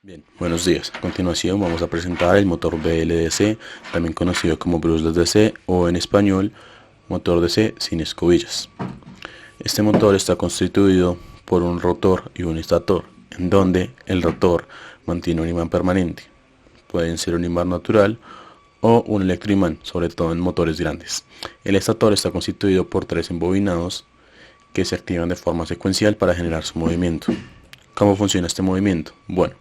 Bien, buenos días. A continuación vamos a presentar el motor BLDC, también conocido como brushless DC o en español motor DC sin escobillas. Este motor está constituido por un rotor y un estator, en donde el rotor mantiene un imán permanente. Pueden ser un imán natural o un electroimán, sobre todo en motores grandes. El estator está constituido por 3 embobinados que se activan de forma secuencial para generar su movimiento. ¿Cómo funciona este movimiento? Bueno,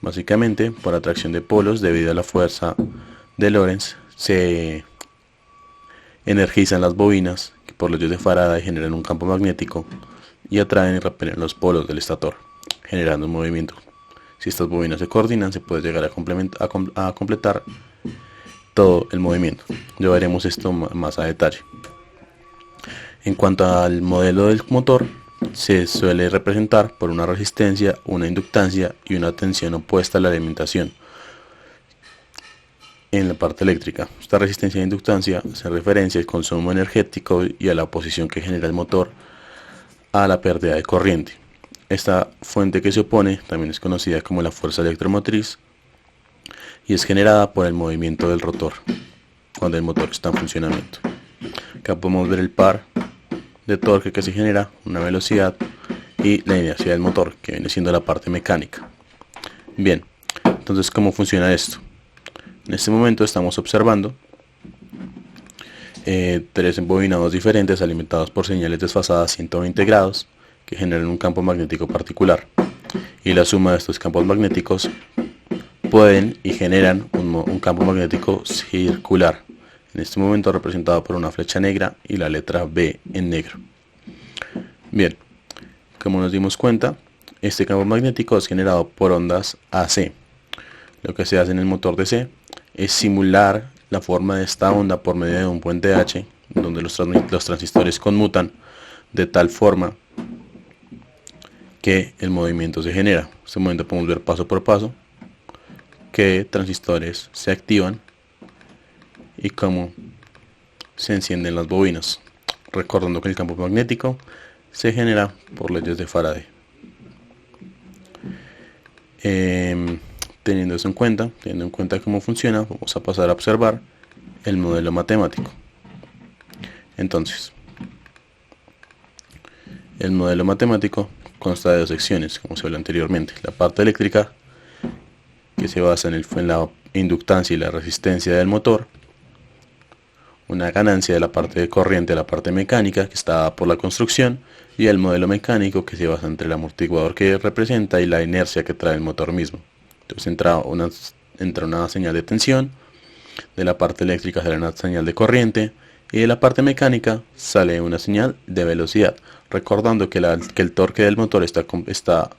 básicamente por atracción de polos debido a la fuerza de Lorentz se energizan las bobinas que por leyes de Faraday generan un campo magnético y atraen y repelen los polos del estator, generando un movimiento. Si estas bobinas se coordinan, se puede llegar a completar todo el movimiento. Ya veremos esto más a detalle. En cuanto al modelo del motor, se suele representar por una resistencia, una inductancia y una tensión opuesta a la alimentación. En la parte eléctrica, esta resistencia e inductancia se referencia al consumo energético y a la oposición que genera el motor a la pérdida de corriente. Esta fuente que se opone también es conocida como la fuerza electromotriz y es generada por el movimiento del rotor cuando el motor está en funcionamiento. Acá podemos ver el par de torque que se genera, una velocidad y la inercia del motor, que viene siendo la parte mecánica. Bien, entonces ¿cómo funciona esto? En este momento estamos observando 3 embobinados diferentes alimentados por señales desfasadas 120 grados que generan un campo magnético particular, y la suma de estos campos magnéticos pueden y generan un campo magnético circular, en este momento representado por una flecha negra y la letra B en negro. Bien, como nos dimos cuenta, este campo magnético es generado por ondas AC. Lo que se hace en el motor DC es simular la forma de esta onda por medio de un puente H, donde los transistores conmutan de tal forma que el movimiento se genera. En este momento podemos ver paso por paso qué transistores se activan y cómo se encienden las bobinas, recordando que el campo magnético se genera por leyes de Faraday. Teniendo en cuenta cómo funciona, vamos a pasar a observar el modelo matemático. Entonces, el modelo matemático consta de 2 secciones, como se habló anteriormente: la parte eléctrica, que se basa en la inductancia y la resistencia del motor, una ganancia de la parte de corriente de la parte mecánica, que está dada por la construcción, y el modelo mecánico, que se basa entre el amortiguador que representa y la inercia que trae el motor mismo. Entonces entra una señal de tensión, de la parte eléctrica sale una señal de corriente, y de la parte mecánica sale una señal de velocidad, recordando que el torque del motor está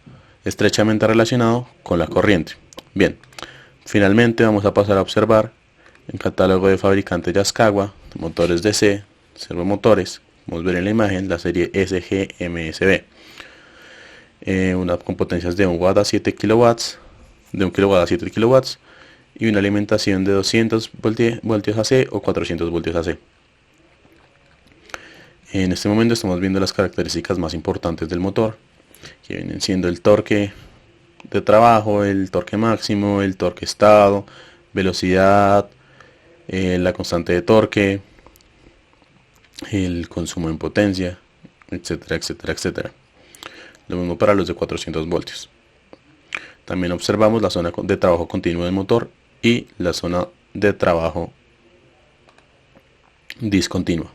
estrechamente relacionado con la corriente. Bien, finalmente vamos a pasar a observar el catálogo de fabricante Yaskawa, motores DC, servomotores. Vamos a ver en la imagen la serie SGMSB, con potencias de 1 watt a 7 kilowatts, de 1 kilowatt a 7 kilowatts, y una alimentación de 200 voltios AC o 400 voltios AC. En este momento estamos viendo las características más importantes del motor, que vienen siendo el torque de trabajo, el torque máximo, el torque estado, velocidad, la constante de torque, el consumo en potencia, etcétera, etcétera, etcétera. Lo mismo para los de 400 voltios. También observamos la zona de trabajo continuo del motor y la zona de trabajo discontinua.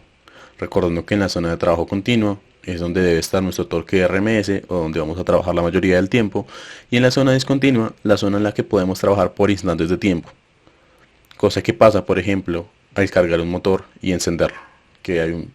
Recordando que en la zona de trabajo continuo es donde debe estar nuestro torque RMS, o donde vamos a trabajar la mayoría del tiempo, y en la zona discontinua, la zona en la que podemos trabajar por instantes de tiempo. Cosa que pasa, por ejemplo, al cargar un motor y encenderlo, que hay